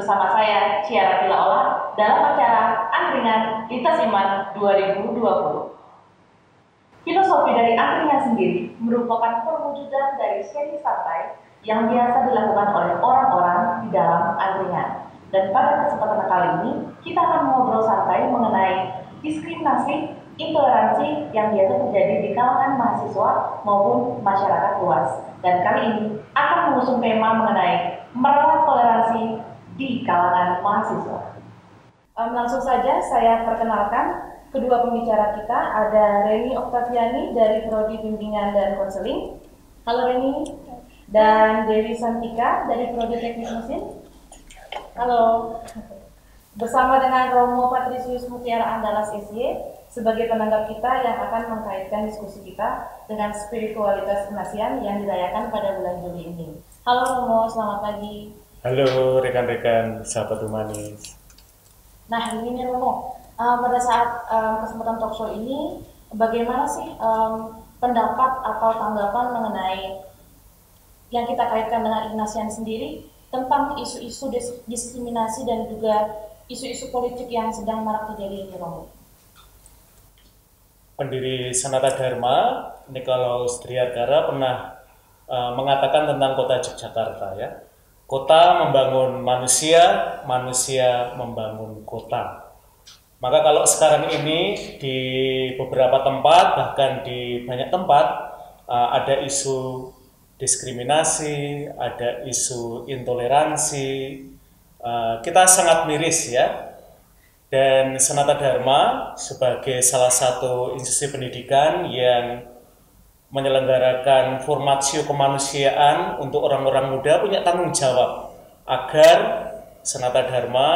bersama saya, Ciara Tilaola, dalam acara Angkringan Lintas Iman 2020. Filosofi dari angkringan sendiri merupakan perwujudan dari seni santai yang biasa dilakukan oleh orang-orang di dalam angkringan. Dan pada kesempatan kali ini, kita akan mengobrol santai mengenai diskriminasi, intoleransi yang biasa terjadi di kalangan mahasiswa maupun masyarakat luas. Dan kali ini akan mengusung tema mengenai merawat toleransi di kalangan mahasiswa. Langsung saja saya perkenalkan kedua pembicara kita, ada Reni Oktaviani dari Prodi Bimbingan dan Konseling. Halo Reni. Dan Dewi Santika dari Prodi Teknik Mesin. Halo. Bersama dengan Romo Patrisius Mutiara Andalas SY sebagai penanggap kita yang akan mengkaitkan diskusi kita dengan spiritualitas penasian yang dirayakan pada bulan Juli ini. Halo Romo, selamat pagi. Halo rekan-rekan sahabat humanis. Nah ini nih Romo, pada saat kesempatan talkshow ini, bagaimana sih pendapat atau tanggapan mengenai yang kita kaitkan dengan Ignatian sendiri tentang isu-isu diskriminasi dan juga isu-isu politik yang sedang marak terjadi di Romo? Pendiri Sanata Dharma, Nikolaus Triagara pernah mengatakan tentang kota Yogyakarta ya. Kota membangun manusia, manusia membangun kota. Maka kalau sekarang ini di beberapa tempat, bahkan di banyak tempat, ada isu diskriminasi, ada isu intoleransi, kita sangat miris ya. Dan Sanata Dharma sebagai salah satu institusi pendidikan yang menyelenggarakan formatio kemanusiaan untuk orang-orang muda punya tanggung jawab agar Sanata Dharma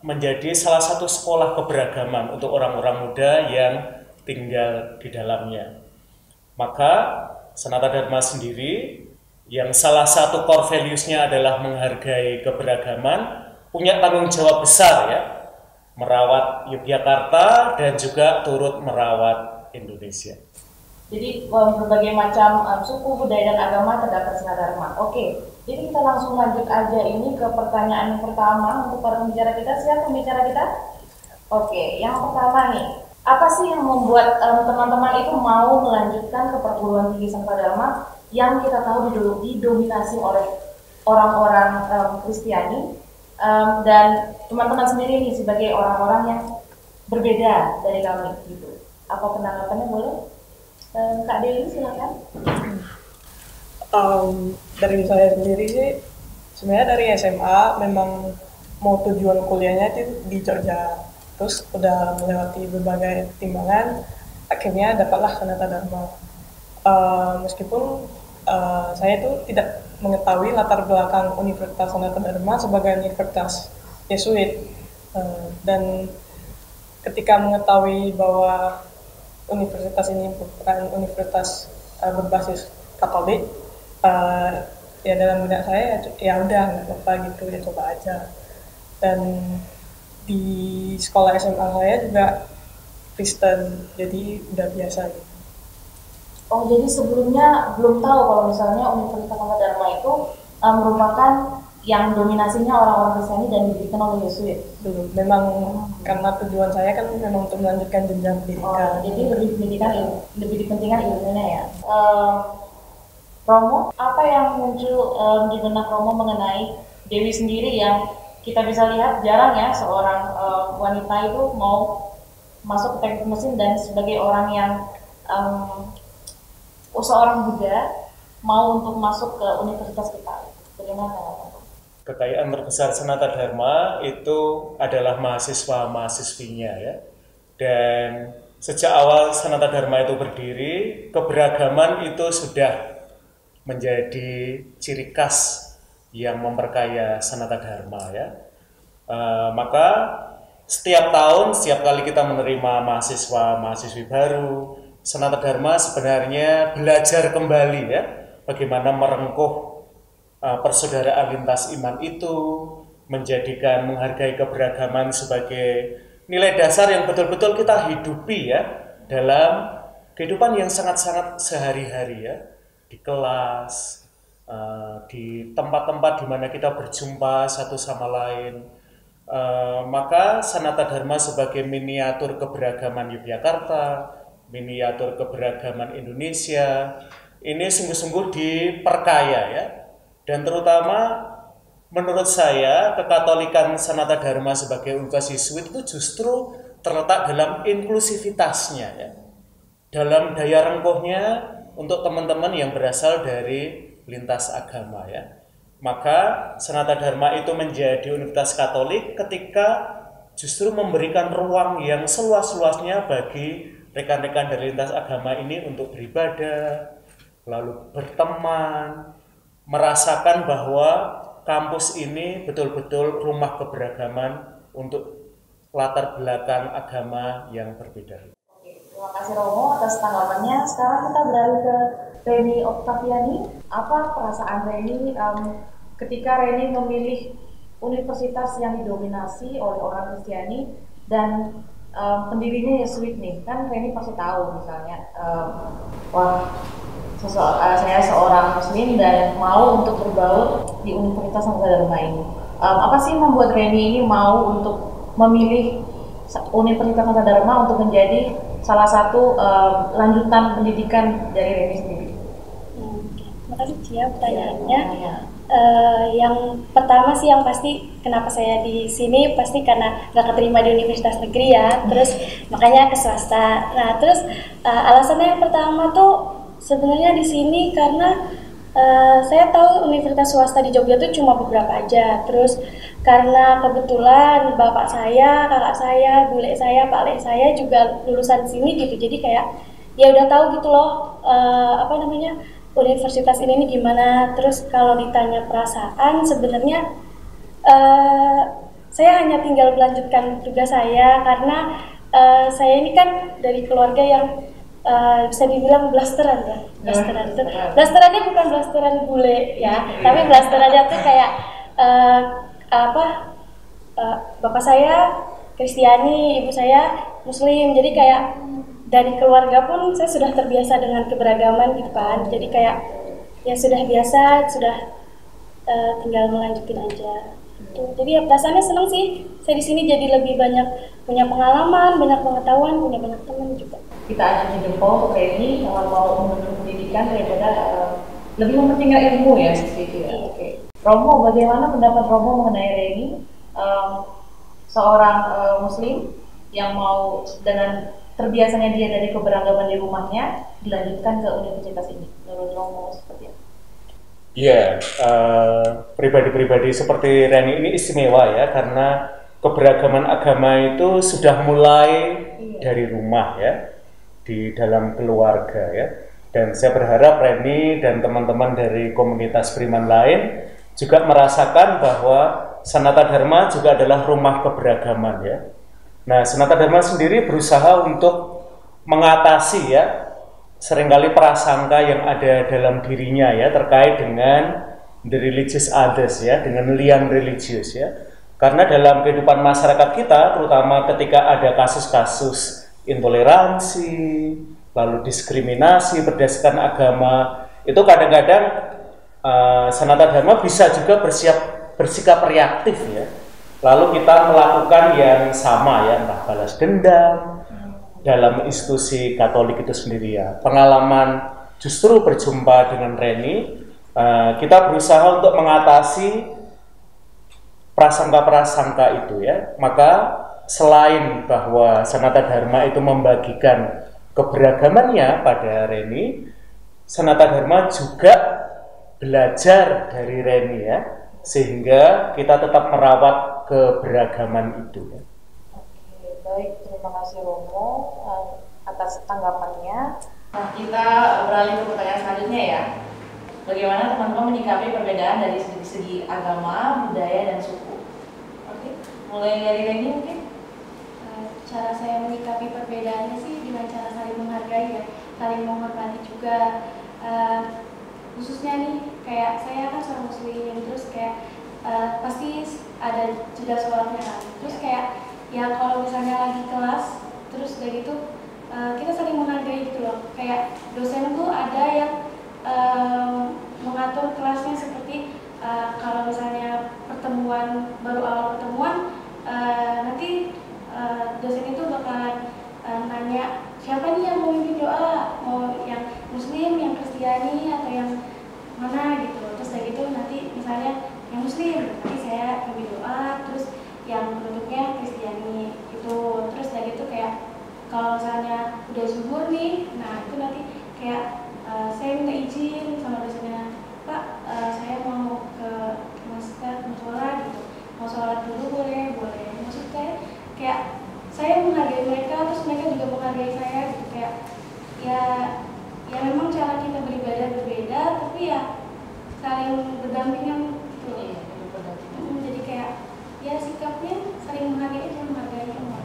menjadi salah satu sekolah keberagaman untuk orang-orang muda yang tinggal di dalamnya. Maka Sanata Dharma sendiri yang salah satu core values-nya adalah menghargai keberagaman, punya tanggung jawab besar ya, merawat Yogyakarta dan juga turut merawat Indonesia. Jadi berbagai macam suku, budaya, dan agama terdapat Sanata Dharma. Oke, jadi kita langsung lanjut aja ini ke pertanyaan yang pertama untuk para pembicara kita. Siapa pembicara kita? Oke, yang pertama nih, apa sih yang membuat teman-teman itu mau melanjutkan ke perguruan tinggi Sanata Dharma yang kita tahu didominasi oleh orang-orang Kristiani, dan teman-teman sendiri nih sebagai orang-orang yang berbeda dari kami gitu. Apa penanggapannya boleh? Kak Dewi silakan. Dari saya sendiri sih, sebenarnya dari SMA memang mau tujuan kuliahnya itu di Jogja. Terus udah melewati berbagai pertimbangan, akhirnya dapatlah Sanata Dharma. Meskipun saya itu tidak mengetahui latar belakang Universitas Sanata Dharma sebagai universitas Yesuit, dan ketika mengetahui bahwa universitas ini bukan universitas berbasis Katolik, ya dalam benak saya ya udah nggak apa-apa gitu, ya coba aja. Dan di sekolah SMA saya juga Kristen, jadi udah biasa gitu. Oh, jadi sebelumnya belum tahu kalau misalnya Universitas Sanata Dharma itu merupakan yang dominasinya orang-orang Kristiani dan didirikan oleh Yesuit. Belum, memang karena tujuan saya kan memang untuk melanjutkan jenjang pendidikan. Jadi lebih dipentingkan ilmunya ya. Romo, apa yang muncul di benak Romo mengenai Dewi sendiri yang kita bisa lihat jarang ya seorang wanita itu mau masuk ke teknik mesin, dan sebagai orang yang seorang Buddha mau untuk masuk ke universitas kita. Bagaimana tanggapan? Kekayaan terbesar Sanata Dharma itu adalah mahasiswa-mahasiswinya ya. Dan sejak awal Sanata Dharma itu berdiri, keberagaman itu sudah menjadi ciri khas yang memperkaya Sanata Dharma ya. Maka setiap tahun, setiap kali kita menerima mahasiswa-mahasiswi baru, Sanata Dharma sebenarnya belajar kembali ya, bagaimana merengkuh persaudaraan lintas iman itu, menjadikan menghargai keberagaman sebagai nilai dasar yang betul-betul kita hidupi ya dalam kehidupan yang sangat-sangat sehari-hari ya, di kelas, di tempat-tempat di mana kita berjumpa satu sama lain. Maka Sanata Dharma sebagai miniatur keberagaman Yogyakarta, miniatur keberagaman Indonesia, ini sungguh-sungguh diperkaya ya. Dan terutama menurut saya kekatolikan Sanata Dharma sebagai Universitas Yesuit itu justru terletak dalam inklusivitasnya ya. Dalam daya rengkuhnya untuk teman-teman yang berasal dari lintas agama ya. Maka Sanata Dharma itu menjadi universitas Katolik ketika justru memberikan ruang yang seluas-luasnya bagi rekan-rekan dari lintas agama ini untuk beribadah, lalu berteman, merasakan bahwa kampus ini betul-betul rumah keberagaman untuk latar belakang agama yang berbeda. Terima kasih Romo atas tanggapannya. Sekarang kita beralih ke Reni Oktaviani. Apa perasaan Reni ketika Reni memilih universitas yang didominasi oleh orang Kristiani dan pendirinya Yesuit nih? Kan Reni pasti tahu misalnya, saya seorang Muslim dan mau untuk berbaur di Universitas Sanata Dharma ini. Apa sih membuat Reni ini mau untuk memilih Universitas Sanata Dharma untuk menjadi salah satu lanjutan pendidikan dari Reni sendiri? Terima kasih Cia pertanyaannya. Yang pertama sih yang pasti kenapa saya di sini pasti karena nggak keterima di universitas negeri ya, terus makanya ke swasta. Nah terus alasannya yang pertama tuh sebenarnya di sini karena saya tahu universitas swasta di Jogja tuh cuma beberapa aja. Terus karena kebetulan bapak saya, kakak saya, bule saya, pak lek saya juga lulusan sini gitu. Jadi kayak ya udah tahu gitu loh universitas ini nih gimana. Terus kalau ditanya perasaan sebenarnya saya hanya tinggal melanjutkan tugas saya karena saya ini kan dari keluarga yang bisa dibilang blasteran ya. Blasterannya bukan blasteran bule ya, tapi blasterannya tuh kayak bapak saya Kristiani, ibu saya Muslim. Jadi kayak dari keluarga pun saya sudah terbiasa dengan keberagaman gitu kan. Jadi kayak ya sudah biasa, sudah tinggal melanjutin aja. Jadi ya perasaannya senang sih. Saya di sini jadi lebih banyak punya pengalaman, banyak pengetahuan, punya banyak teman juga. Kita acungi jempol untuk Reni kalau mau menuntut pendidikan daripada lebih mementingkan ilmu ya seperti itu ya. Oke. Romo, bagaimana pendapat Romo mengenai Reni, seorang Muslim yang mau dengan terbiasanya dia dari keberagaman di rumahnya dilanjutkan ke universitas ini? Menurut Romo seperti apa? Iya, pribadi-pribadi seperti Reni ini istimewa ya, karena keberagaman agama itu sudah mulai dari rumah ya, di dalam keluarga ya. Dan saya berharap Reni dan teman-teman dari komunitas beriman lain juga merasakan bahwa Sanata Dharma juga adalah rumah keberagaman ya. Nah, Sanata Dharma sendiri berusaha untuk mengatasi ya seringkali prasangka yang ada dalam dirinya ya terkait dengan the religious others ya, dengan lian religius ya. Karena dalam kehidupan masyarakat kita, terutama ketika ada kasus-kasus intoleransi, lalu diskriminasi berdasarkan agama, itu kadang-kadang Sanata Dharma bisa juga bersikap reaktif ya. Lalu kita melakukan yang sama ya, entah balas dendam dalam institusi Katolik itu sendiri ya. Pengalaman justru berjumpa dengan Reni, kita berusaha untuk mengatasi prasangka-prasangka itu ya. Maka selain bahwa Sanata Dharma itu membagikan keberagamannya pada Reni, Sanata Dharma juga belajar dari Reni ya, sehingga kita tetap merawat keberagaman itu ya. Oke, baik, terima kasih Romo atas tanggapannya. Nah, kita beralih ke pertanyaan selanjutnya ya. Bagaimana teman-teman menyikapi perbedaan dari segi agama, budaya, dan suku? Oke, mulai dari Reni mungkin? Cara saya menyikapi perbedaannya sih dengan cara saling menghargai ya, saling menghormati juga. Khususnya nih, kayak saya kan seorang Muslim, terus kayak pasti ada jeda sholatnya kan. Terus kayak ya kalau misalnya lagi kelas, terus udah gitu kita saling menghargai gitu loh. Kayak dosen tuh ada yang mengatur kelasnya seperti kalau misalnya pertemuan baru awal pertemuan nanti dosen itu bakalan nanya siapa nih yang mau mimpin doa, mau yang muslim, yang kristiani atau yang mana gitu. Terus dari itu nanti misalnya yang muslim nanti saya mimpin doa, terus yang bentuknya kristiani gitu. Terus dari itu kayak kalau misalnya udah zuhur nih, nah itu nanti kayak saya minta izin sama dosennya, Pak, saya mau ke masjid musola gitu, mau sholat dulu boleh? Maksudnya kayak saya menghargai mereka, terus mereka juga menghargai saya gitu, kayak ya memang cara kita beribadah berbeda, tapi ya saling berdampingan gitu. Jadi kayak ya sikapnya saling menghargai dan menghargai semua.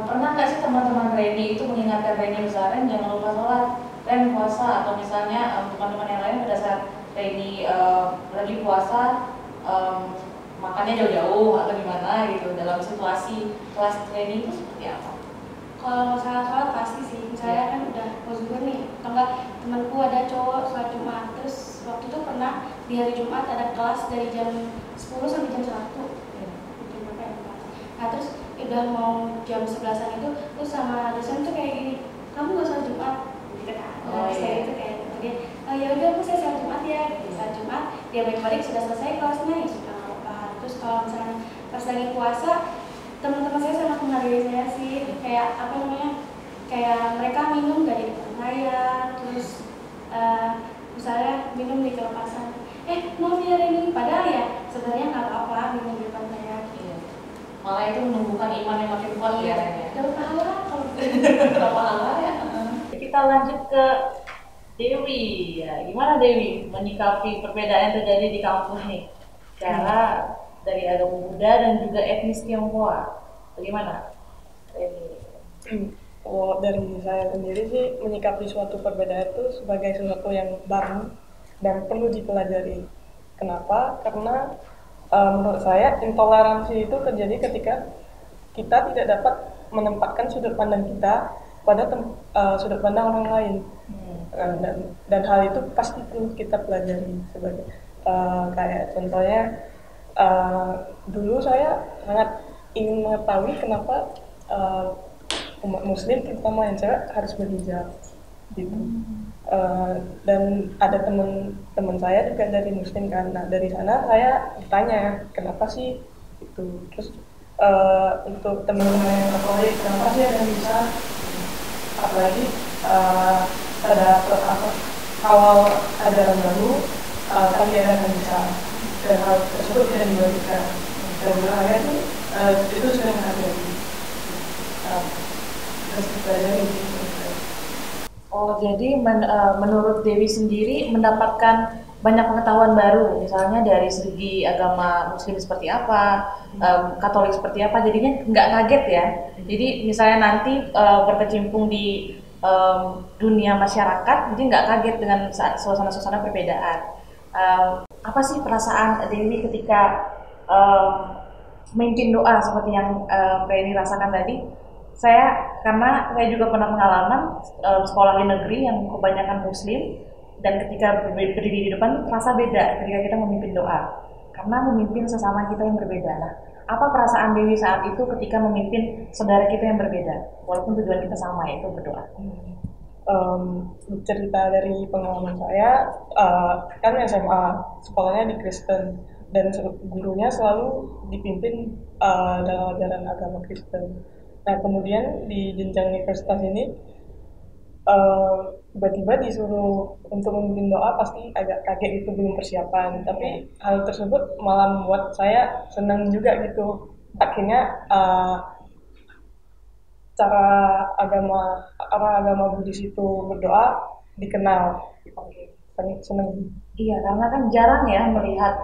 Pernah nggak sih teman-teman Reni itu mengingatkan Reni misalnya jangan lupa sholat, Ren puasa, atau misalnya teman-teman yang lain pada saat Reni lagi puasa makannya jauh-jauh atau gimana gitu dalam situasi kelas Reni itu seperti apa? Kalau masalah sholat pasti sih, misalnya kan udah mau zuhur nih, atau enggak temanku ada cowok sholat Jumat, terus waktu itu pernah di hari Jumat ada kelas dari jam 10 sampai jam 1. Nah terus udah mau jam 11-an itu, terus sama dosen tuh kayak gini, kamu gak sholat Jumat? Gitu kan. Saya itu kayak gitu, dia, ya udah aku saya sholat Jumat ya, sholat Jumat, dia balik-balik sudah selesai kelasnya, ya sudah nggak apa-apa. Terus kalau misalnya pas lagi puasa, teman-teman saya sangat menghargai saya sih, kayak apa namanya, kayak mereka minum gak di depan saya, terus misalnya minum di kelepasan, maaf ya Reni, padahal ya sebenarnya nggak apa-apa minum di depan saya. Malah itu menumbuhkan iman yang makin kuat ya. Dapat pahala kalau Dapat pahala ya. Kita lanjut ke Dewi ya. Gimana Dewi menyikapi perbedaan yang terjadi di kampus nih? Cara dari agama Buddha dan juga etnis Tionghoa. Bagaimana? Kalau dari saya sendiri sih menyikapi suatu perbedaan itu sebagai sesuatu yang baru dan perlu dipelajari. Kenapa? Karena menurut saya intoleransi itu terjadi ketika kita tidak dapat menempatkan sudut pandang kita pada sudut pandang orang lain. Dan hal itu pasti perlu kita pelajari sebagai kayak contohnya dulu saya sangat ingin mengetahui kenapa umat muslim terutama yang cewek harus berhijab gitu. Dan ada teman saya juga dari muslim kan. Nah dari sana saya ditanya kenapa sih itu. Terus untuk teman-teman yang Katolik kenapa sih ada bisa, apalagi pada awal ajaran baru kami ada bisa, dan hal tersebut tidak dibagikan. Dan belakangan itu sering terjadi. Terus dipelajari. Oh, jadi menurut Dewi sendiri mendapatkan banyak pengetahuan baru, misalnya dari segi agama Muslim seperti apa, Katolik seperti apa, jadinya nggak kaget ya. Jadi misalnya nanti berkecimpung di dunia masyarakat, jadi nggak kaget dengan suasana-suasana perbedaan. Apa sih perasaan Dewi ketika memimpin doa seperti yang Reni rasakan tadi? Karena saya juga pernah pengalaman sekolah di negeri yang kebanyakan Muslim, dan ketika berdiri di depan terasa beda ketika kita memimpin doa karena memimpin sesama kita yang berbeda. Nah, apa perasaan Dewi saat itu ketika memimpin saudara kita yang berbeda walaupun tujuan kita sama, yaitu berdoa? Cerita dari pengalaman saya, kan SMA sekolahnya di Kristen dan gurunya selalu dipimpin dalam ajaran agama Kristen. Nah kemudian di jenjang universitas ini tiba-tiba disuruh untuk memimpin doa, pasti agak kaget itu, belum persiapan. Tapi hal tersebut malah membuat saya senang juga gitu. Akhirnya cara agama Buddhis itu berdoa dikenal. Senang. Iya, karena kan jarang ya melihat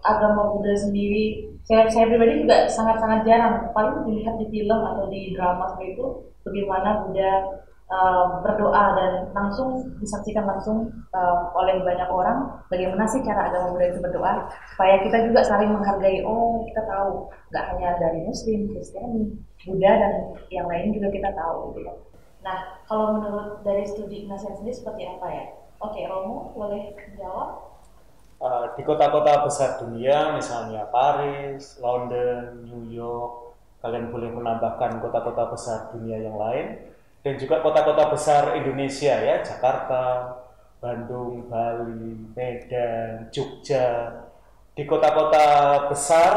agama Buddha sendiri. Saya pribadi juga sangat-sangat jarang, paling dilihat di film atau di drama seperti itu, bagaimana Buddha berdoa dan langsung disaksikan langsung oleh banyak orang bagaimana sih cara agama Buddha itu berdoa, supaya kita juga saling menghargai. Oh, kita tahu nggak hanya dari Muslim, Kristiani, Buddha dan yang lain juga kita tahu gitu ya. Nah, kalau menurut dari studi Ignatian sendiri seperti apa ya? Oke, Romo boleh jawab. Di kota-kota besar dunia, misalnya Paris, London, New York, kalian boleh menambahkan kota-kota besar dunia yang lain, dan juga kota-kota besar Indonesia ya, Jakarta, Bandung, Bali, Medan, Jogja. Di kota-kota besar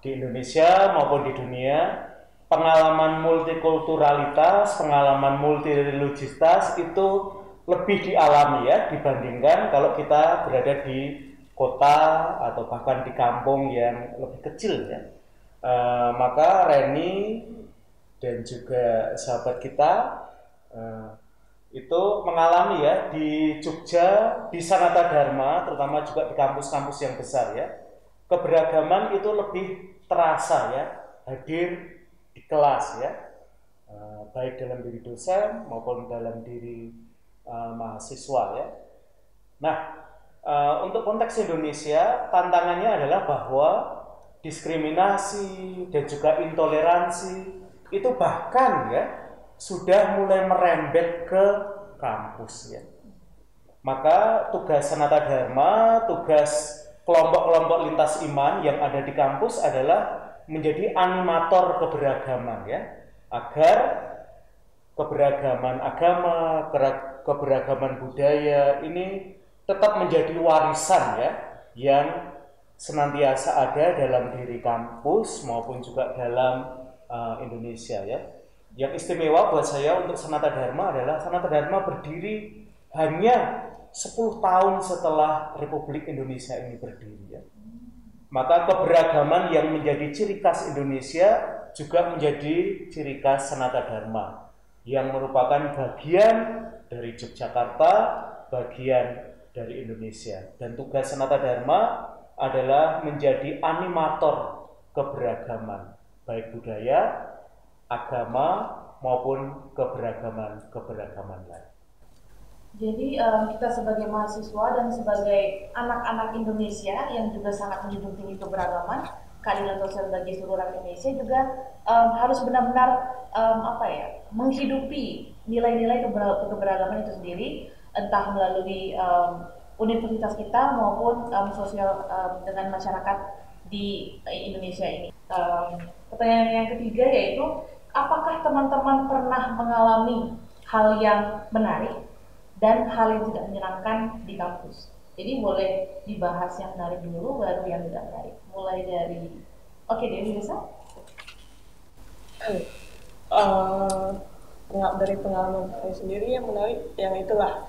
di Indonesia maupun di dunia, pengalaman multikulturalitas, pengalaman multireligiositas itu lebih dialami ya dibandingkan kalau kita berada di kota atau bahkan di kampung yang lebih kecil ya. Maka Reni dan juga sahabat kita itu mengalami ya di Jogja, di Sanata Dharma, terutama juga di kampus-kampus yang besar ya, keberagaman itu lebih terasa ya, hadir di kelas ya, baik dalam diri dosen maupun dalam diri mahasiswa ya. Nah, untuk konteks Indonesia tantangannya adalah bahwa diskriminasi dan juga intoleransi itu bahkan ya sudah mulai merembet ke kampus ya. Maka tugas Sanata Dharma, tugas kelompok-kelompok lintas iman yang ada di kampus adalah menjadi animator keberagaman ya, agar keberagaman agama, keberagaman budaya ini tetap menjadi warisan ya, yang senantiasa ada dalam diri kampus maupun juga dalam Indonesia ya. Yang istimewa buat saya untuk Sanata Dharma adalah Sanata Dharma berdiri hanya 10 tahun setelah Republik Indonesia ini berdiri ya. Maka keberagaman yang menjadi ciri khas Indonesia juga menjadi ciri khas Sanata Dharma yang merupakan bagian dari Yogyakarta, bagian dari Indonesia. Dan tugas Sanata Dharma adalah menjadi animator keberagaman, baik budaya, agama, maupun keberagaman lain. Jadi kita sebagai mahasiswa dan sebagai anak-anak Indonesia yang juga sangat menjunjung tinggi keberagaman, keadilan sosial bagi seluruh rakyat Indonesia juga harus benar-benar menghidupi nilai-nilai keberagaman itu sendiri, entah melalui universitas kita maupun sosial dengan masyarakat di Indonesia ini. Pertanyaan yang ketiga yaitu, apakah teman-teman pernah mengalami hal yang menarik dan hal yang tidak menyenangkan di kampus? Jadi boleh dibahas yang menarik dulu, baru yang tidak menarik. Mulai dari, Dewi bisa? Dari pengalaman saya sendiri yang menarik, yang itulah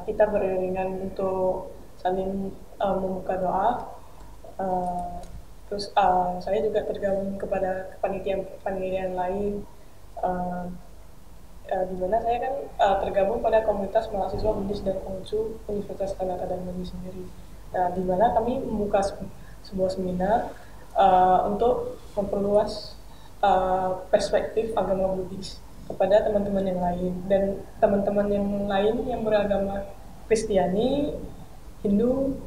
kita beriringan untuk saling membuka doa. Terus saya juga tergabung kepada kepanitiaan lain, di mana saya kan tergabung pada komunitas mahasiswa Buddhis dan Konghucu Universitas Sanata Dharma sendiri. Nah, di mana kami membuka sebuah seminar untuk memperluas perspektif agama Buddhis kepada teman-teman yang lain, dan teman-teman yang lain yang beragama Kristiani, Hindu,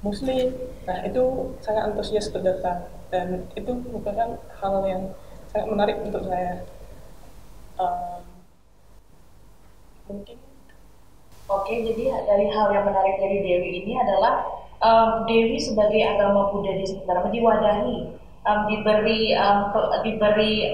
Muslim. Nah, itu sangat antusias untuk datang, dan itu merupakan hal yang sangat menarik untuk saya. Mungkin. Jadi dari hal yang menarik dari Dewi ini adalah Dewi sebagai agama Buddha di sekitar diwadahi, diberi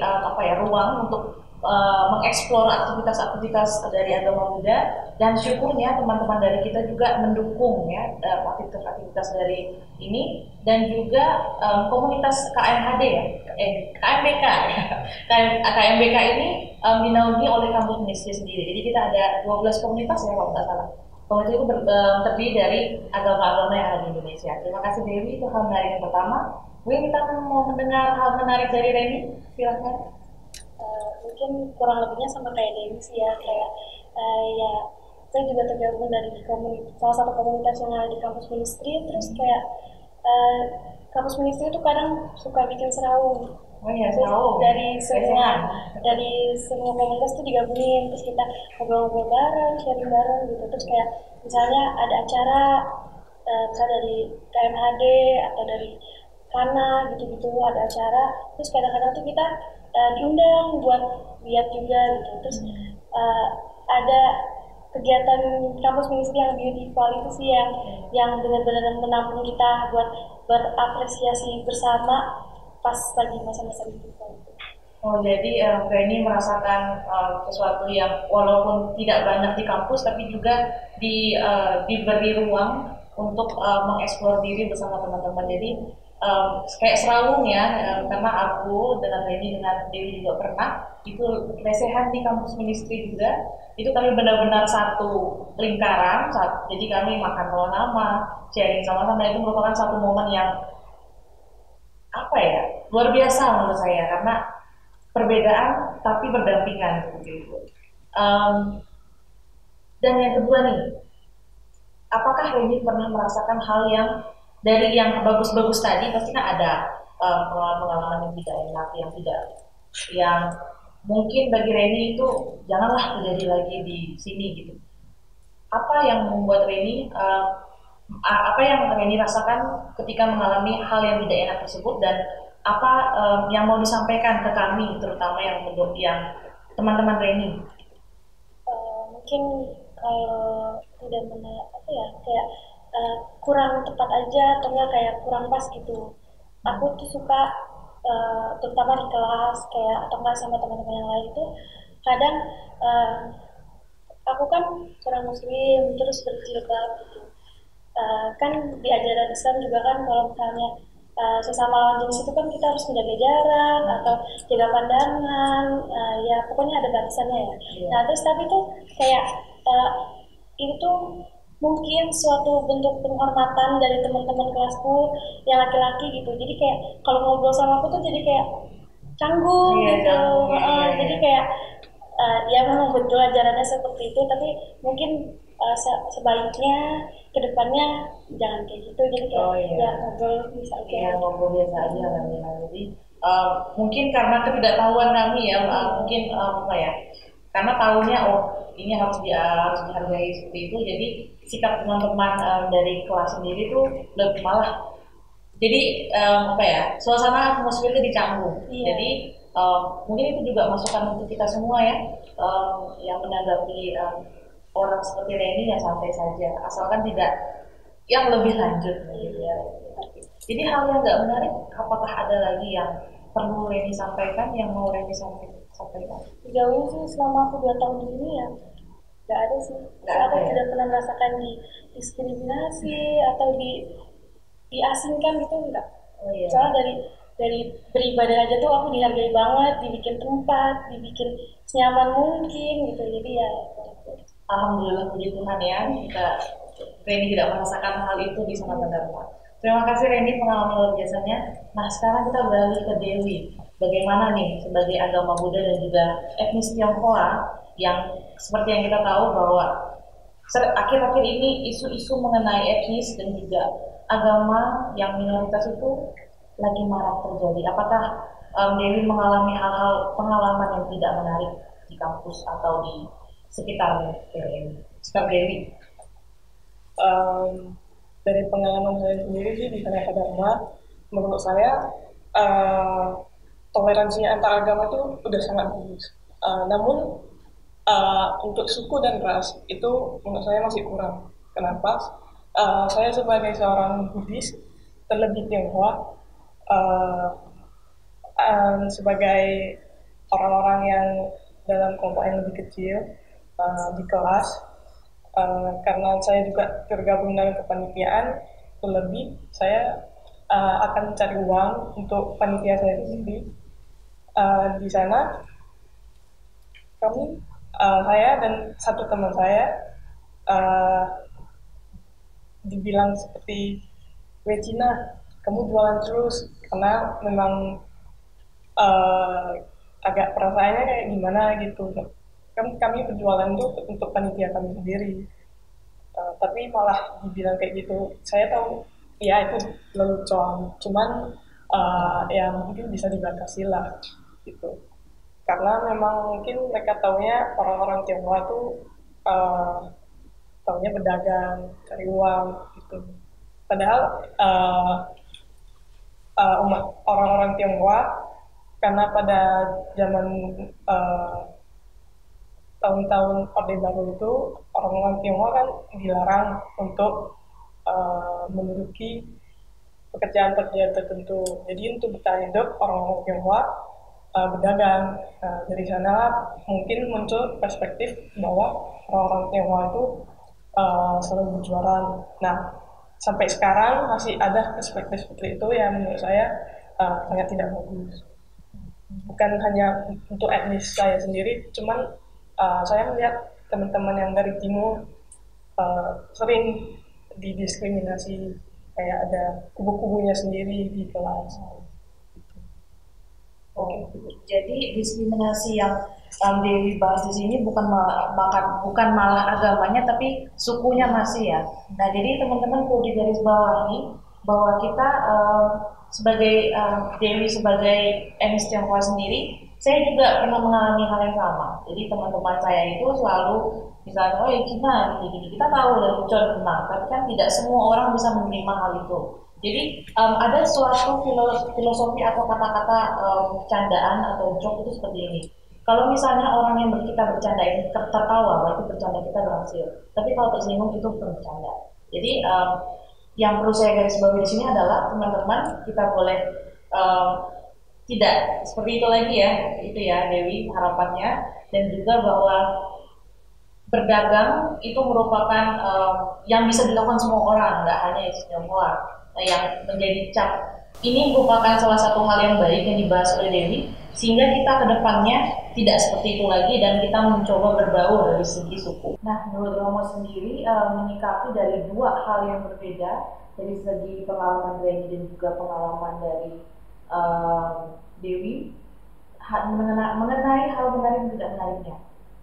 ruang untuk mengeksplor aktivitas-aktivitas dari agama Buddha, dan syukurnya teman-teman dari kita juga mendukung ya aktivitas-aktivitas dari ini, dan juga komunitas KMHD ya, KMBK KMBK ini dinaungi oleh kampus Indonesia sendiri. Jadi kita ada 12 komunitas ya kalau nggak salah. Komunitas itu terdiri dari agama-agama yang ada di Indonesia. Terima kasih Dewi, itu hal menarik yang pertama. Kita mau mendengar hal menarik dari Reni, silakan. Mungkin kurang lebihnya sama kayak Dewi sih ya, kayak saya juga tergabung dari salah satu komunitas yang ada di kampus ministry. Terus kayak kampus ministry itu kadang suka bikin serawung. Dari semua komunitas itu digabungin, terus kita ngobrol-ngobrol bareng, sharing bareng gitu. Terus kayak misalnya ada acara misalnya dari KMHD atau dari Kana gitu-gitu ada acara, terus kadang-kadang tuh kita diundang buat lihat juga gitu. Terus ada kegiatan kampus ministry yang beautiful itu sih yang benar-benar menampung kita buat berapresiasi bersama pas lagi masa-masa beautiful. Oh, jadi Reni merasakan sesuatu yang walaupun tidak banyak di kampus, tapi juga diberi ruang untuk mengeksplor diri bersama teman-teman. Jadi kayak seralung ya, karena aku dengan Reni dengan Dewi juga pernah itu lesehan di kampus ministry juga. Itu kami benar-benar satu lingkaran, jadi kami makan nama, sharing sama-sama. Itu merupakan satu momen yang apa ya, luar biasa menurut saya, karena perbedaan tapi berdampingan seperti itu. Dan yang kedua nih, apakah Reni pernah merasakan hal yang dari yang bagus-bagus tadi, pasti kan ada pengalaman-pengalaman yang tidak enak, yang mungkin bagi Reni itu janganlah terjadi lagi di sini gitu. Apa yang membuat Reni, apa yang Reni rasakan ketika mengalami hal yang tidak enak tersebut, dan apa yang mau disampaikan ke kami, terutama yang teman-teman Reni? Mungkin kalau tidak kayak kurang tepat aja, atau enggak kayak kurang pas gitu. Aku tuh suka terutama di kelas kayak atau enggak sama teman-teman yang lain tuh kadang aku kan orang muslim terus berjilbab gitu. Kan di ajaran Islam juga kan kalau misalnya sesama lawan jenis itu kan kita harus menjaga jarak atau jaga pandangan, ya pokoknya ada batasannya ya. Nah terus tapi tuh kayak itu tuh mungkin suatu bentuk penghormatan dari teman-teman kelasku yang laki-laki gitu. Jadi kayak kalau ngobrol sama aku tuh jadi kayak canggung gitu. Jadi kayak ya memang betul ajarannya seperti itu, tapi mungkin sebaiknya kedepannya jangan kayak gitu. Jadi kayak ya ngobrol bisa aja. Ya ngobrol biasa aja kan ya. Jadi mungkin karena ketidaktahuan kami ya, mungkin apa ya? Karena tahunya ini harus dihargai seperti itu. Jadi sikap teman-teman dari kelas sendiri tuh lebih malah. Jadi apa ya? Suasana atmosfernya dicanggung. Iya. Jadi mungkin itu juga masukan untuk kita semua ya, yang menanggapi orang seperti Reni ya santai saja, asalkan tidak yang lebih lanjut gitu ya. Jadi hal yang nggak menarik, apakah ada lagi yang perlu Reni sampaikan, yang mau Reni sampaikan? Sejauh ini sih selama aku 2 tahun di sini ya nggak ada sih. Aku tidak pernah merasakan diskriminasi atau diasingkan gitu, enggak. Soalnya dari beribadah aja tuh aku dihargai banget, dibikin tempat, dibikin senyaman mungkin gitu. Jadi ya alhamdulillah puji Tuhan ya, Reni tidak merasakan hal itu di sana Dharma. Terima kasih Reni pengalaman luar biasanya. Nah sekarang kita beralih ke Dewi. Bagaimana nih sebagai agama Buddha dan juga etnis Tionghoa yang seperti yang kita tahu bahwa akhir-akhir ini isu-isu mengenai etnis dan juga agama yang minoritas itu lagi marak terjadi. Apakah Dewi mengalami hal-hal pengalaman yang tidak menarik di kampus atau di sekitar Dewi? Dari pengalaman saya sendiri sih di Kanaka Dharma, menurut saya toleransi antar agama itu udah sangat bagus. Namun untuk suku dan ras itu menurut saya masih kurang. Kenapa? Saya sebagai seorang Buddhis, terlebih Tionghoa, sebagai orang-orang yang dalam kelompok yang lebih kecil di kelas, karena saya juga tergabung dalam kepanitiaan, terlebih saya akan mencari uang untuk panitia saya sendiri. Di sana saya dan satu teman saya dibilang seperti Cina, kamu jualan terus, karena memang agak perasaannya kayak gimana gitu. Kami berjualan tuh untuk panitia kami sendiri, tapi malah dibilang kayak gitu. Saya tahu ya itu lelucon, cuman ya mungkin bisa dibatasi lah gitu, karena memang mungkin mereka taunya orang-orang Tionghoa tuh taunya berdagang, cari uang gitu. Padahal orang-orang Tionghoa, karena pada zaman tahun-tahun Orde Baru itu orang-orang Tionghoa kan dilarang untuk menduduki pekerjaan-pekerjaan tertentu. Jadi untuk bertahan hidup orang-orang Tionghoa berdagang. Nah, dari sana mungkin muncul perspektif bahwa orang-orang Tionghoa itu selalu berjualan. Nah, sampai sekarang masih ada perspektif seperti itu yang menurut saya sangat tidak bagus. Bukan hanya untuk etnis saya sendiri, cuman saya melihat teman-teman yang dari timur sering didiskriminasi, kayak ada kubu-kubunya sendiri di kelas. Jadi diskriminasi yang Dewi bahas di sini bukan malah agamanya, tapi sukunya masih ya. Nah, jadi teman-teman perlu digarisbawahi bahwa kita sebagai Dewi sebagai etnis Tionghoa sendiri, saya juga pernah mengalami hal yang sama. Jadi teman-teman saya itu selalu misalnya, oh ya gini, kita tahu dari Ucon benar, tapi kan tidak semua orang bisa menerima hal itu. Jadi ada suatu filosofi atau kata-kata bercandaan atau joke itu seperti ini. Kalau misalnya orang yang kita bercandain tertawa, berarti bercanda kita berhasil. Tapi kalau tersinggung itu bukan bercanda. Jadi yang perlu saya garis bawahi di sini adalah teman-teman kita boleh tidak seperti itu lagi ya, itu ya Dewi harapannya, dan juga bahwa berdagang itu merupakan yang bisa dilakukan semua orang, nggak hanya Tionghoa. Nah, yang menjadi cap ini merupakan salah satu hal yang baik yang dibahas oleh Dewi, sehingga kita ke depannya tidak seperti itu lagi dan kita mencoba berbaur dari segi suku. Nah, menurut Romo sendiri menyikapi dari dua hal yang berbeda, dari segi pengalaman Reni dan juga pengalaman dari Dewi mengenai hal menarik dan tidak menariknya.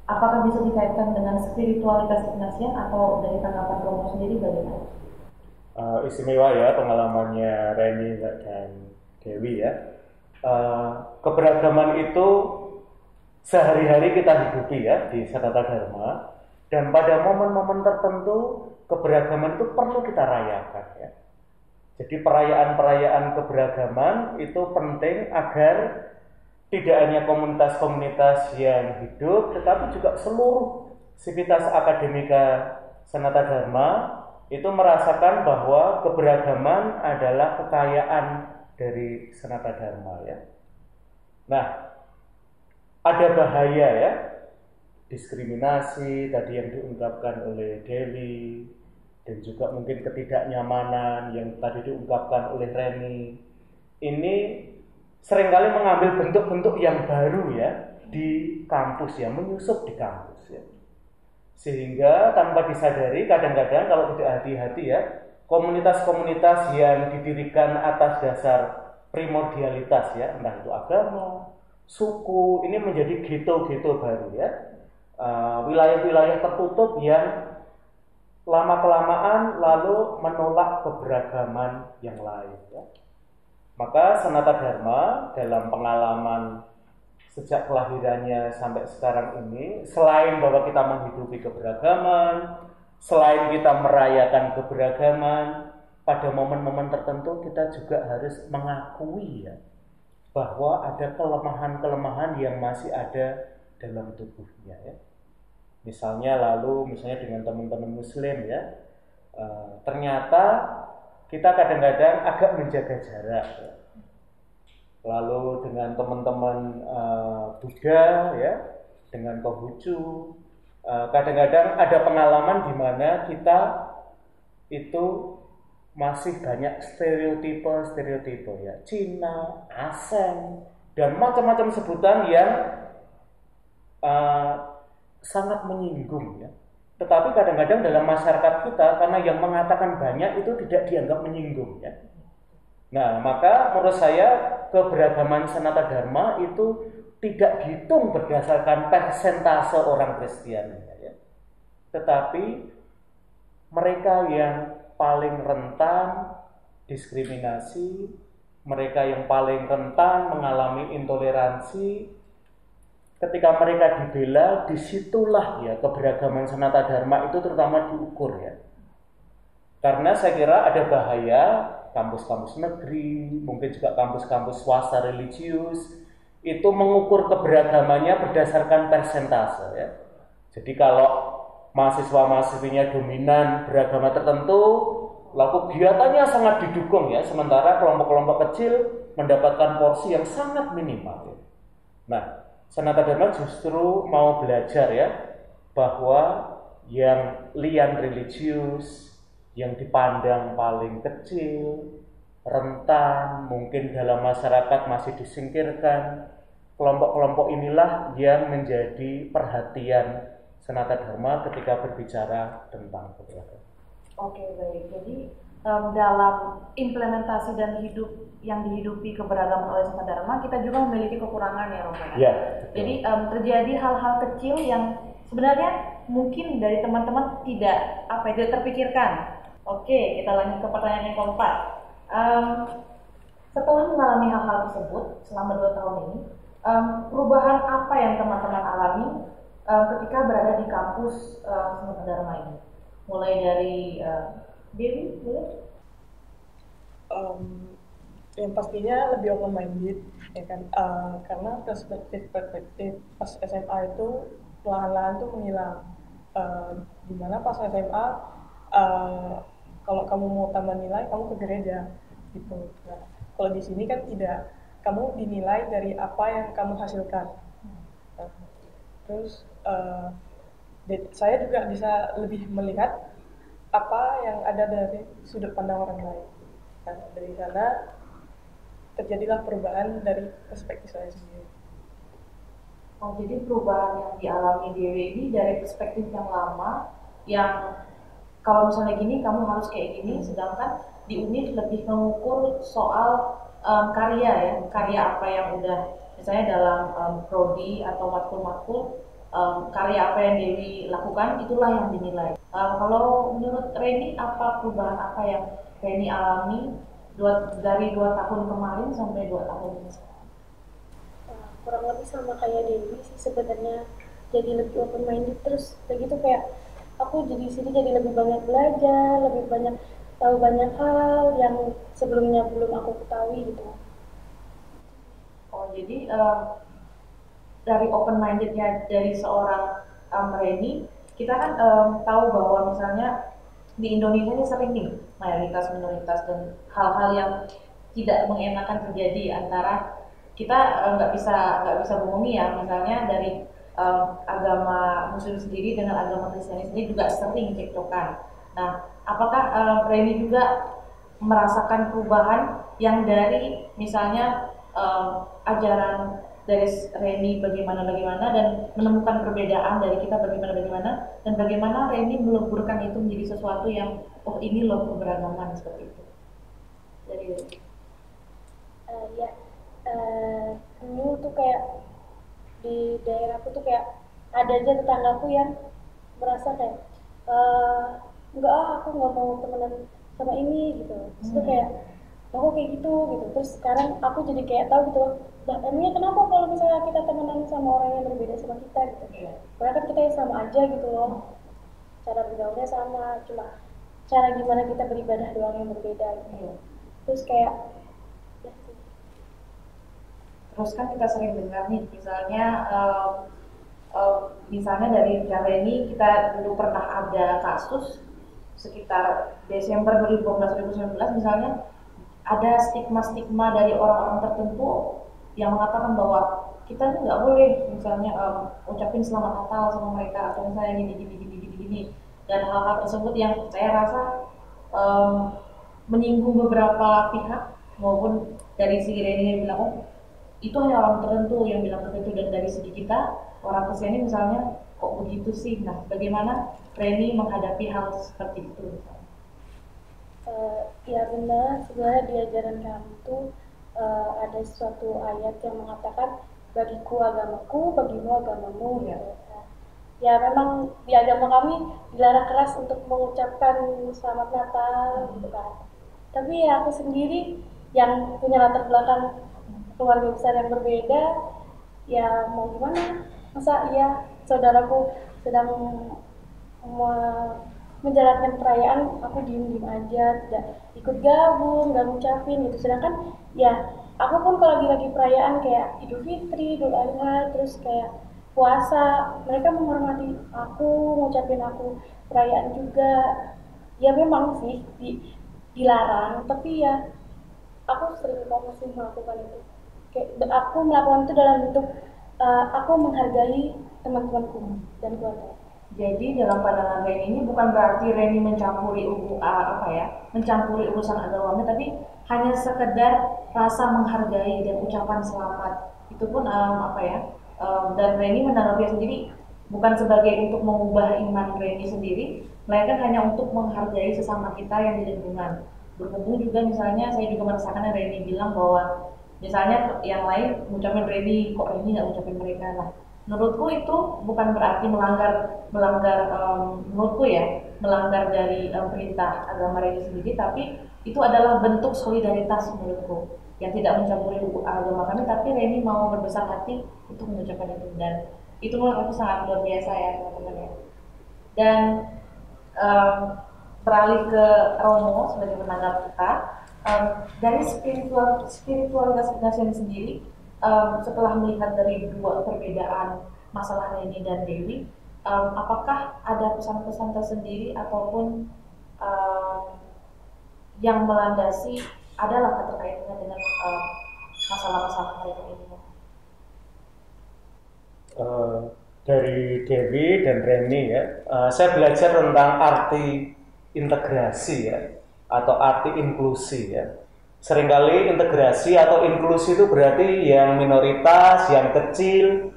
Apakah bisa dikaitkan dengan spiritualitas Ignatian atau dari tanggapan Romo sendiri bagaimana? Istimewa ya pengalamannya Reni dan Dewi ya. Keberagaman itu sehari-hari kita hidupi ya di Sanata Dharma, dan pada momen-momen tertentu keberagaman itu perlu kita rayakan ya. Jadi perayaan-perayaan keberagaman itu penting agar tidak hanya komunitas-komunitas yang hidup, tetapi juga seluruh sivitas akademika Sanata Dharma itu merasakan bahwa keberagaman adalah kekayaan dari Sanata Dharma ya. Nah, ada bahaya ya, diskriminasi tadi yang diungkapkan oleh Dewi, dan juga mungkin ketidaknyamanan yang tadi diungkapkan oleh Reni. Ini seringkali mengambil bentuk-bentuk yang baru ya di kampus ya, menyusup di kampus ya. Sehingga tanpa disadari kadang-kadang kalau tidak hati-hati ya, komunitas-komunitas yang didirikan atas dasar primordialitas ya, entah itu agama, suku, ini menjadi ghetto-ghetto baru ya. Wilayah-wilayah tertutup yang lama-kelamaan lalu menolak keberagaman yang lain ya. Maka Sanata Dharma dalam pengalaman sejak kelahirannya sampai sekarang ini, selain bahwa kita menghidupi keberagaman, selain kita merayakan keberagaman, pada momen-momen tertentu kita juga harus mengakui ya, bahwa ada kelemahan-kelemahan yang masih ada dalam tubuhnya ya. Misalnya dengan teman-teman Muslim ya, ternyata kita kadang-kadang agak menjaga jarak ya. Lalu dengan teman-teman Buddha ya, dengan Konghucu, kadang-kadang ada pengalaman di mana kita itu masih banyak stereotipe ya, Cina, ASEAN, dan macam-macam sebutan yang sangat menyinggung ya. Tetapi kadang-kadang dalam masyarakat kita, karena yang mengatakan banyak itu tidak dianggap menyinggung ya. Nah, maka menurut saya keberagaman Sanata Dharma itu tidak dihitung berdasarkan persentase orang Kristen ya. Tetapi mereka yang paling rentan diskriminasi, mereka yang paling rentan mengalami intoleransi, ketika mereka dibela, disitulah ya keberagaman Sanata Dharma itu terutama diukur ya. Karena saya kira ada bahaya kampus-kampus negeri, mungkin juga kampus-kampus swasta religius, itu mengukur keberagamannya berdasarkan persentase ya. Jadi kalau mahasiswa-mahasiswinya dominan beragama tertentu, lalu kegiatannya sangat didukung ya, sementara kelompok-kelompok kecil mendapatkan porsi yang sangat minimal. Nah, Sanata Dharma justru mau belajar ya, bahwa yang lian religius, yang dipandang paling kecil, rentan, mungkin dalam masyarakat masih disingkirkan, kelompok-kelompok inilah yang menjadi perhatian Sanata Dharma ketika berbicara tentang keberagaman. Oke, baik. Jadi dalam implementasi dan hidup yang dihidupi keberagaman oleh Sanata Dharma, kita juga memiliki kekurangan ya, Romo. Ya, jadi terjadi hal-hal kecil yang sebenarnya mungkin dari teman-teman tidak terpikirkan. Oke, kita lanjut ke pertanyaan yang keempat. Setelah mengalami hal-hal tersebut selama 2 tahun ini, perubahan apa yang teman-teman alami ketika berada di kampus Sanata Dharma ini? Mulai dari Dewi, boleh? Yang pastinya lebih open minded ya kan, karena perspektif pas SMA itu perlahan-lahan tuh menghilang. Dimana pas SMA kalau kamu mau tambah nilai kamu ke gereja gitu. Nah, kalau di sini kan tidak, kamu dinilai dari apa yang kamu hasilkan. Terus saya juga bisa lebih melihat apa yang ada dari sudut pandang orang lain. Nah, dari sana terjadilah perubahan dari perspektif saya sendiri. Oh, jadi perubahan yang dialami Dewi ini dari perspektif yang lama, yang kalau misalnya gini kamu harus kayak gini, sedangkan di UNIF lebih mengukur soal karya ya, karya apa yang udah misalnya dalam prodi atau matkul-matkul, karya apa yang Dewi lakukan itulah yang dinilai. Kalau menurut Reni, apa perubahan apa yang Reni alami dari 2 tahun kemarin sampai 2 tahun ini? Kurang lebih sama kayak Dewi sih sebenarnya, jadi lebih open minded, terus begitu kayak aku jadi sini jadi lebih banyak belajar, lebih banyak tahu banyak hal yang sebelumnya belum aku ketahui gitu. Oh, jadi dari open mindednya dari seorang Reni, kita kan tahu bahwa misalnya di Indonesia ini sering nih mayoritas minoritas dan hal-hal yang tidak mengenakan terjadi antara kita nggak bisa bohongi ya, misalnya dari agama Muslim sendiri dengan agama Kristen sendiri juga sering cekcokan. Nah, apakah Reni juga merasakan perubahan yang dari misalnya ajaran dari Reni bagaimana dan menemukan perbedaan dari kita bagaimana dan bagaimana Reni meleburkan itu menjadi sesuatu yang ini loh keberagaman seperti itu. Jadi dulu tuh kayak di daerahku tuh kayak ada aja tetanggaku yang merasa kayak aku nggak mau temenan sama ini gitu. Terus tuh kayak aku kayak gitu. Terus sekarang aku jadi kayak tahu gitu, emangnya kenapa kalau misalnya kita temenan sama orang yang berbeda sama kita gitu. Karena kan kita sama aja gitu loh, cara bergaulnya sama, cuma cara gimana kita beribadah doang yang berbeda gitu. Terus kayak terus kan kita sering dengar nih, misalnya dari Reni, kita dulu pernah ada kasus sekitar Desember 2018-2019 misalnya, ada stigma dari orang-orang tertentu yang mengatakan bahwa kita tuh nggak boleh misalnya ucapin selamat Natal sama mereka atau misalnya gini, dan hal-hal tersebut yang saya rasa menyinggung beberapa pihak, maupun dari segi Reni yang bilang itu hanya orang tertentu yang bilang tertentu, dan dari segi kita orang kesini misalnya kok begitu sih. Nah, bagaimana Reni menghadapi hal seperti itu misalnya? Ya benar, sebenarnya di ajaran kami tuh ada suatu ayat yang mengatakan bagiku agamaku, bagimu agamamu gitu. Ya memang di agama kami dilarang keras untuk mengucapkan selamat Natal gitu kan. Tapi ya aku sendiri yang punya latar belakang keluarga besar yang berbeda, ya mau gimana, masa ya saudaraku sedang menjalankan perayaan aku diem aja, tidak ikut gabung, nggak ngucapin gitu. Sedangkan ya aku pun kalau lagi perayaan kayak Idul Fitri, Idul Adha, terus kayak puasa, mereka menghormati aku, ngucapin aku perayaan juga. Ya memang sih dilarang, tapi ya aku sering banget sih melakukan itu. Kayak aku melakukan itu dalam bentuk aku menghargai teman-temanku dan keluarga. Jadi dalam pandangan Reni ini bukan berarti Reni mencampuri mencampuri urusan agama, tapi hanya sekedar rasa menghargai dan ucapan selamat. Itu pun dan Reni menanggapi sendiri bukan sebagai untuk mengubah iman Reni sendiri, melainkan hanya untuk menghargai sesama kita yang di lingkungan. Berhubung juga misalnya saya juga merasakan Reni bilang bahwa misalnya yang lain ngucapin Reni, kok Reni nggak ngucapin mereka. Nah, menurutku itu bukan berarti melanggar dari perintah agama Reni sendiri, tapi itu adalah bentuk solidaritas menurutku yang tidak mencampuri agama kami, tapi Reni mau berbesar hati untuk mengucapkan itu, dan itu menurut aku sangat luar biasa ya teman-teman ya. Dan um, beralih ke Romo sebagai penanggap kita, dari spiritualitas Ignacian sendiri, setelah melihat dari dua perbedaan masalah Reni dan Dewi, apakah ada pesan-pesan tersendiri ataupun yang melandasi adalah keterkaitannya dengan masalah-masalah mereka ini? Dari Dewi dan Reni ya, saya belajar tentang arti integrasi ya, atau arti inklusi ya. Seringkali integrasi atau inklusi itu berarti yang minoritas, yang kecil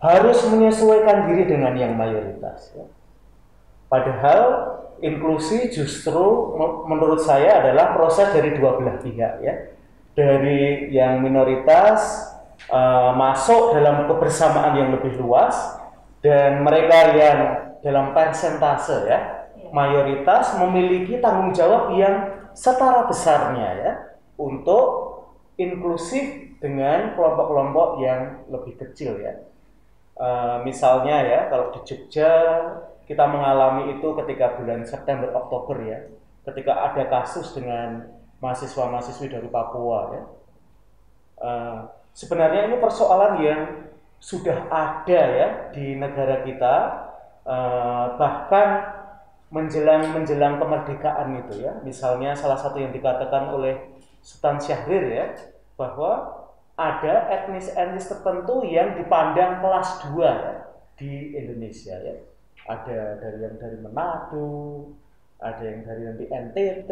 harus menyesuaikan diri dengan yang mayoritas ya. Padahal inklusi justru menurut saya adalah proses dari dua belah pihak ya. Dari yang minoritas masuk dalam kebersamaan yang lebih luas, dan mereka yang dalam persentase ya, mayoritas memiliki tanggung jawab yang setara besarnya ya, untuk inklusif dengan kelompok-kelompok yang lebih kecil ya. Misalnya ya, kalau di Jogja kita mengalami itu ketika bulan September Oktober ya, ketika ada kasus dengan mahasiswa-mahasiswi dari Papua ya. Sebenarnya ini persoalan yang sudah ada ya di negara kita, bahkan menjelang kemerdekaan itu ya. Misalnya salah satu yang dikatakan oleh Sultan Syahrir ya, bahwa ada etnis tertentu yang dipandang kelas 2 ya, di Indonesia ya. Ada yang dari Manado, ada yang dari NTT,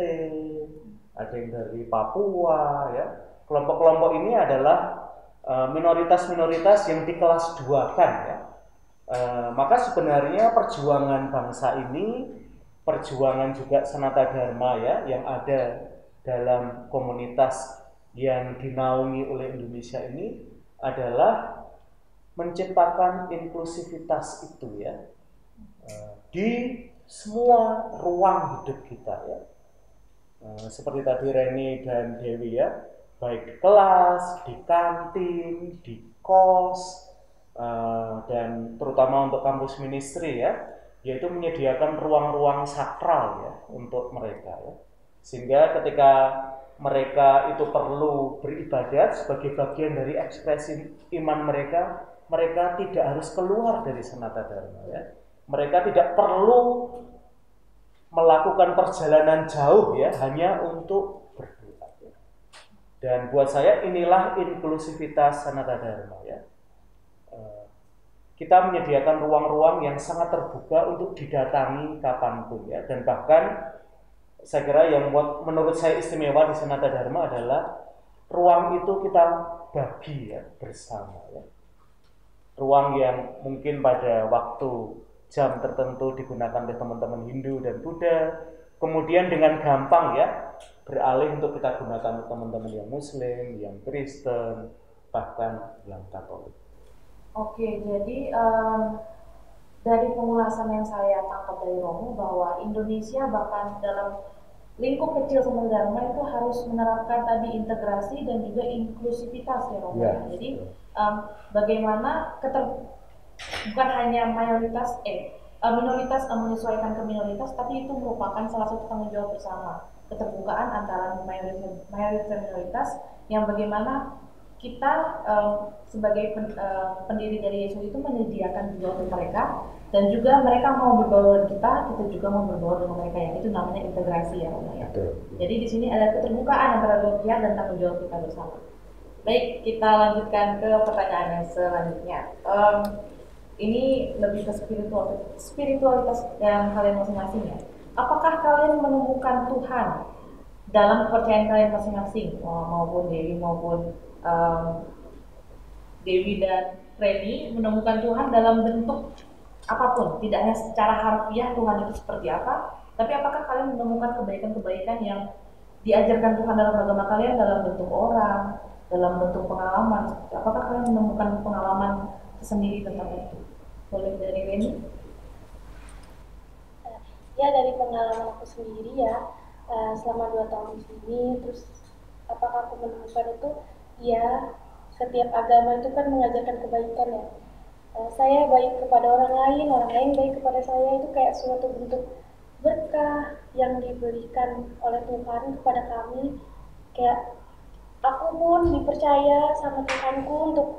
ada yang dari Papua ya. Kelompok-kelompok ini adalah minoritas-minoritas yang di kelas 2-kan ya. Maka sebenarnya perjuangan bangsa ini, perjuangan juga Sanata Dharma ya, yang ada dalam komunitas yang dinaungi oleh Indonesia ini adalah menciptakan inklusivitas itu ya, di semua ruang hidup kita ya. Seperti tadi Reni dan Dewi ya, baik di kelas, di kantin, di kos, dan terutama untuk kampus ministry ya, yaitu menyediakan ruang-ruang sakral ya untuk mereka ya. Sehingga ketika mereka itu perlu beribadat sebagai bagian dari ekspresi iman mereka, mereka tidak harus keluar dari Sanata Dharma ya. Mereka tidak perlu melakukan perjalanan jauh ya, hanya untuk berdoa ya. Dan buat saya inilah inklusivitas Sanata Dharma ya. Kita menyediakan ruang-ruang yang sangat terbuka untuk didatangi kapanpun ya, dan bahkan saya kira yang menurut saya istimewa di Sanata Dharma adalah ruang itu kita bagi ya, bersama ya. Ruang yang mungkin pada waktu jam tertentu digunakan oleh teman-teman Hindu dan Buddha, kemudian dengan gampang ya beralih untuk kita gunakan teman-teman yang Muslim, yang Kristen, bahkan yang Katolik. Oke, jadi dari pengulasan yang saya tangkap dari Romo bahwa Indonesia bahkan dalam lingkup kecil Sanata Dharma itu harus menerapkan tadi integrasi dan juga inklusivitas ya Romo. Ya, jadi bagaimana bukan hanya minoritas menyesuaikan ke minoritas, tapi itu merupakan salah satu tanggung jawab bersama, keterbukaan antara mayoritas dan minoritas, yang bagaimana kita sebagai pendiri dari Yesus itu menyediakan juga untuk mereka, dan juga mereka mau berbaur dengan kita juga mau berbaur dengan mereka, yang itu namanya integrasi ya Romo ya. Jadi di sini ada keterbukaan antara dua pihak dan tanggung jawab kita bersama. Baik, kita lanjutkan ke pertanyaan yang selanjutnya. Ini lebih ke spiritualitas yang kalian masing-masing ya. Apakah kalian menemukan Tuhan dalam kepercayaan kalian masing-masing, maupun Dewi maupun Dewi dan Reni menemukan Tuhan dalam bentuk apapun, tidak hanya secara harfiah Tuhan itu seperti apa, tapi apakah kalian menemukan kebaikan-kebaikan yang diajarkan Tuhan dalam agama kalian dalam bentuk orang, dalam bentuk pengalaman? Apakah kalian menemukan pengalaman sendiri tentang itu? Boleh dari Reni? Ya, dari pengalaman aku sendiri ya, selama 2 tahun di sini, terus apakah aku menemukan itu? Ya, setiap agama itu kan mengajarkan kebaikan ya. Saya baik kepada orang lain baik kepada saya, itu kayak suatu bentuk berkah yang diberikan oleh Tuhan kepada kami. Kayak aku pun dipercaya sama Tuhanku untuk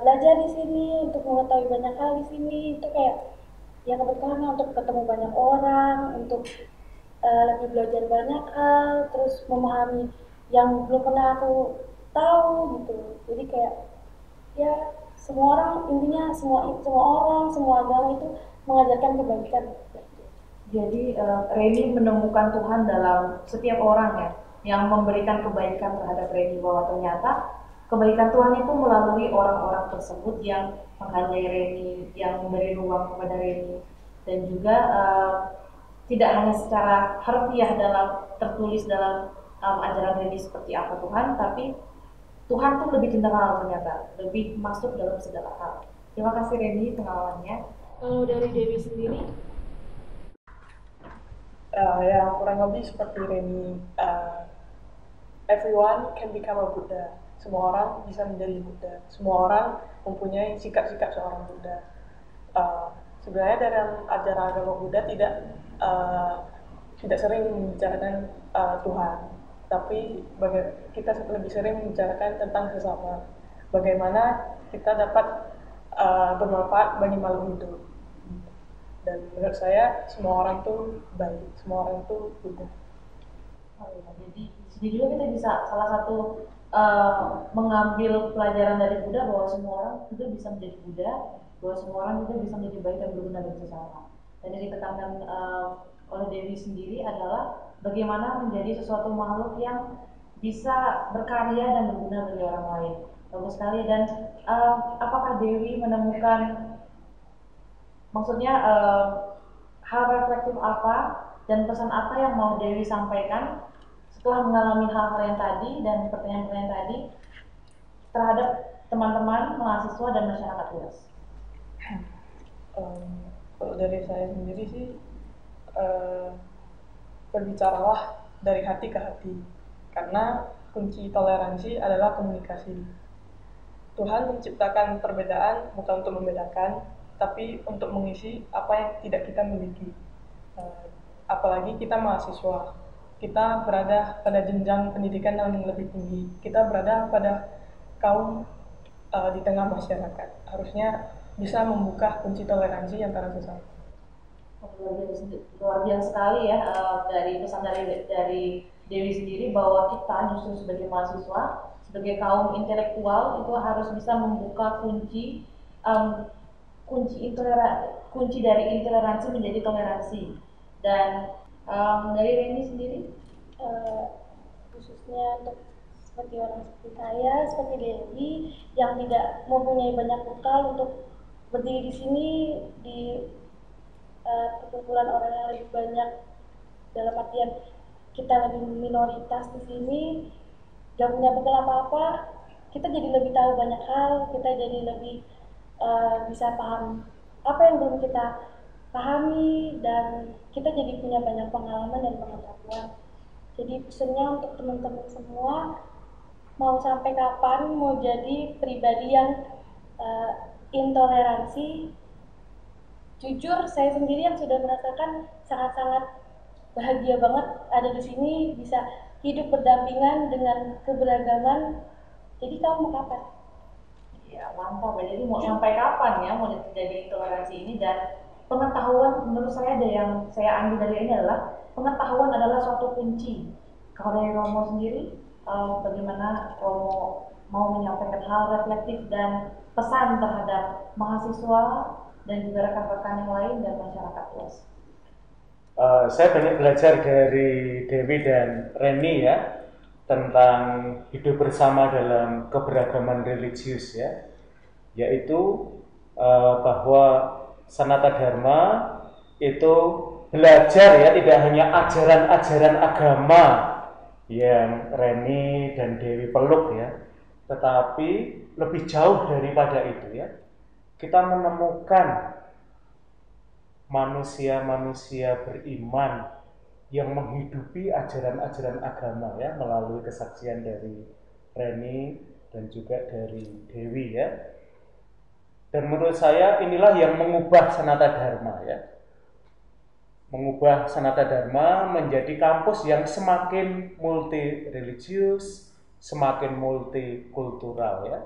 belajar di sini, untuk mengetahui banyak hal di sini. Itu kayak ya kebetulan untuk ketemu banyak orang, untuk lebih belajar banyak hal, terus memahami yang belum pernah aku tahu gitu. Jadi kayak ya semua orang, intinya semua orang, semua agama itu mengajarkan kebaikan. Jadi Reni menemukan Tuhan dalam setiap orang ya, yang memberikan kebaikan terhadap Reni, bahwa ternyata kebaikan Tuhan itu melalui orang-orang tersebut yang menghargai Reni, yang memberi ruang kepada Reni, dan juga tidak hanya secara harfiah tertulis dalam ajaran Reni seperti apa Tuhan, tapi Tuhan tuh lebih general ternyata, lebih masuk dalam segala hal. Terima kasih Reni pengalamannya. Kalau dari Dewi sendiri? Ya kurang lebih seperti Reni. Everyone can become a Buddha. Semua orang bisa menjadi Buddha. Semua orang mempunyai sikap-sikap seorang Buddha. Sebenarnya dalam ajaran agama Buddha tidak sering membicarakan Tuhan, tapi kita lebih sering membicarakan tentang sesama. Bagaimana kita dapat bermanfaat bagi makhluk hidup. Dan menurut saya semua orang tuh baik, semua orang tuh Buddha. Jadi di juga kita bisa salah satu mengambil pelajaran dari Buddha, bahwa semua orang juga bisa menjadi Buddha, bahwa semua orang juga bisa menjadi baik dan berguna bagi sesama. Dan yang ditekankan oleh Dewi sendiri adalah bagaimana menjadi sesuatu makhluk yang bisa berkarya dan berguna bagi orang lain. Bagus sekali. Dan apakah Dewi menemukan, maksudnya hal reflektif apa dan pesan apa yang mau Dewi sampaikan setelah mengalami hal-hal yang tadi dan pertanyaan-pertanyaan tadi terhadap teman-teman, mahasiswa, dan masyarakat luas? Kalau dari saya sendiri sih, berbicaralah dari hati ke hati, karena kunci toleransi adalah komunikasi. Tuhan menciptakan perbedaan bukan untuk membedakan, tapi untuk mengisi apa yang tidak kita miliki. Apalagi kita mahasiswa, kita berada pada jenjang pendidikan yang lebih tinggi, kita berada pada kaum di tengah masyarakat, harusnya bisa membuka kunci toleransi antara sesama. Luar biasa sekali ya, dari pesan dari Dewi sendiri, bahwa kita justru sebagai mahasiswa, sebagai kaum intelektual itu harus bisa membuka kunci dari intoleransi menjadi toleransi. Dan dari Reni sendiri, khususnya untuk seperti orang seperti saya, seperti Dewi yang tidak mempunyai banyak bekal untuk berdiri di sini di perkumpulan orang yang lebih banyak, dalam artian kita lebih minoritas di sini, gak punya bekal apa-apa, kita jadi lebih tahu banyak hal, kita jadi lebih bisa paham apa yang belum kita pahami, dan kita jadi punya banyak pengalaman dan pengetahuan. Jadi pesannya untuk teman-teman semua, mau sampai kapan mau jadi pribadi yang intoleransi, jujur saya sendiri yang sudah merasakan sangat-sangat bahagia banget ada di sini, bisa hidup berdampingan dengan keberagaman Jadi kamu mau kapan? Ya mantap ya, jadi mau sampai kapan ya mau terjadi toleransi ini. Dan pengetahuan menurut saya ada yang saya ambil dari ini adalah pengetahuan adalah suatu kunci. Kalau dari Romo sendiri, bagaimana Romo mau menyampaikan hal reflektif dan pesan terhadap mahasiswa dan juga rekan-rekan yang lain dan masyarakat luas? Saya banyak belajar dari Dewi dan Reni ya, tentang hidup bersama dalam keberagaman religius ya, yaitu bahwa Sanata Dharma itu belajar ya, tidak hanya ajaran-ajaran agama yang Reni dan Dewi peluk ya, tetapi lebih jauh daripada itu ya. Kita menemukan manusia-manusia beriman yang menghidupi ajaran-ajaran agama ya, melalui kesaksian dari Reni dan juga dari Dewi ya. Dan menurut saya inilah yang mengubah Sanata Dharma ya. Mengubah Sanata Dharma menjadi kampus yang semakin multi religius, semakin multikultural ya.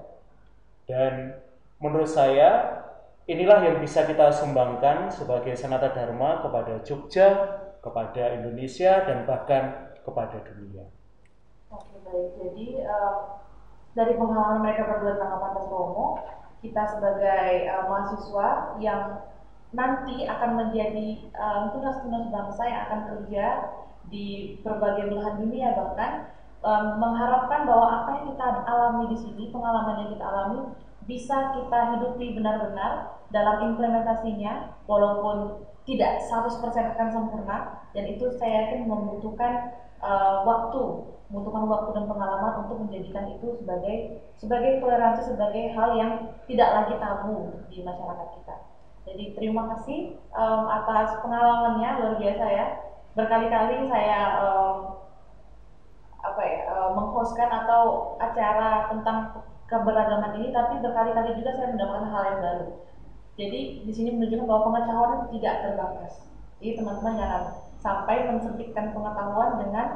Dan menurut saya inilah yang bisa kita sumbangkan sebagai Sanata Dharma kepada Jogja, kepada Indonesia, dan bahkan kepada dunia. Oke, baik. Jadi dari pengalaman mereka berdua tentang Pantas Romo, kita sebagai mahasiswa yang nanti akan menjadi tunas-tunas bangsa yang akan kerja di berbagai belahan dunia, bahkan mengharapkan bahwa apa yang kita alami di sini, pengalaman yang kita alami, bisa kita hidupi benar-benar dalam implementasinya, walaupun tidak 100% akan sempurna, dan itu saya yakin membutuhkan membutuhkan waktu dan pengalaman untuk menjadikan itu sebagai toleransi, sebagai hal yang tidak lagi tabu di masyarakat kita. Jadi terima kasih atas pengalamannya, luar biasa ya. Berkali-kali saya menghostkan atau acara tentang keberagaman ini, tapi berkali-kali juga saya mendapatkan hal yang baru. Jadi di sini menunjukkan bahwa pengetahuan tidak terbatas. Jadi teman-teman jangan sampai mensempitkan pengetahuan dengan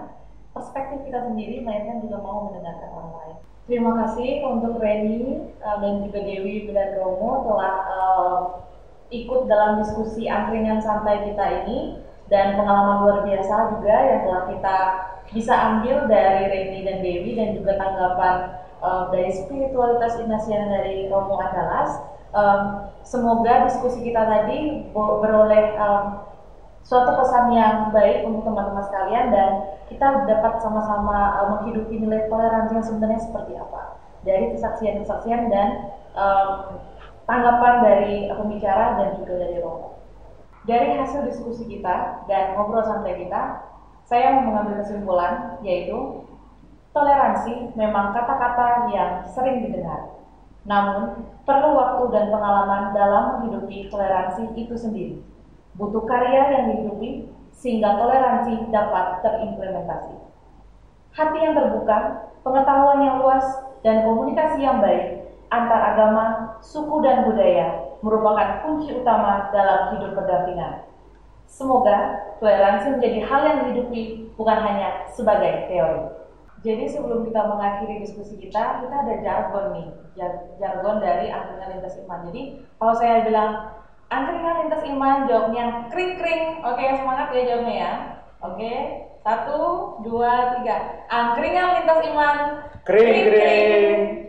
perspektif kita sendiri, melainkan juga mau mendengarkan orang lain. Terima kasih untuk Reni dan juga Dewi dan Romo telah ikut dalam diskusi angkringan santai kita ini, dan pengalaman luar biasa juga yang telah kita bisa ambil dari Reni dan Dewi, dan juga tanggapan dari spiritualitas Ignatiana dari Romo Andalas. Semoga diskusi kita tadi beroleh suatu pesan yang baik untuk teman-teman sekalian, dan kita dapat sama-sama menghidupi nilai toleransi yang sebenarnya seperti apa dari kesaksian-kesaksian dan tanggapan dari pembicara dan juga dari Romo. Dari hasil diskusi kita dan ngobrol santai kita, saya mau mengambil kesimpulan, yaitu toleransi memang kata-kata yang sering didengar, namun perlu waktu dan pengalaman dalam menghidupi toleransi itu sendiri. Butuh karya yang dihidupi sehingga toleransi dapat terimplementasi. Hati yang terbuka, pengetahuan yang luas, dan komunikasi yang baik antar agama, suku, dan budaya merupakan kunci utama dalam hidup berdampingan. Semoga toleransi menjadi hal yang dihidupi, bukan hanya sebagai teori. Jadi sebelum kita mengakhiri diskusi kita ada jargon nih, jargon dari angkringan lintas iman. Jadi kalau saya bilang angkringan lintas iman, jawabnya kring-kring. Oke, semangat ya jawabnya ya. Oke, 1, 2, 3. Angkringan lintas iman, kring-kring.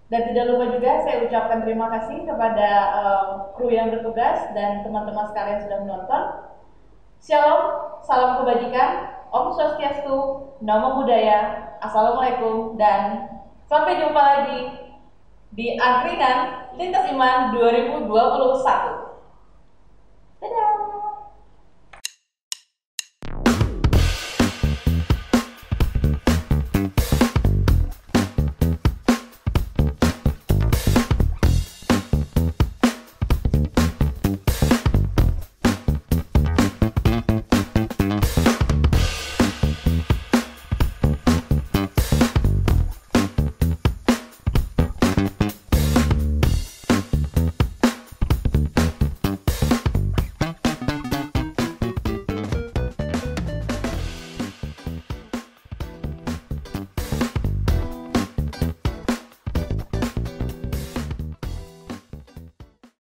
Dan tidak lupa juga saya ucapkan terima kasih kepada kru yang bertugas dan teman-teman sekalian sudah menonton. Shalom, salam kebajikan, Om Swastiastu, Namo Buddhaya, Assalamualaikum, dan sampai jumpa lagi di Angkringan Lintas Iman 2021.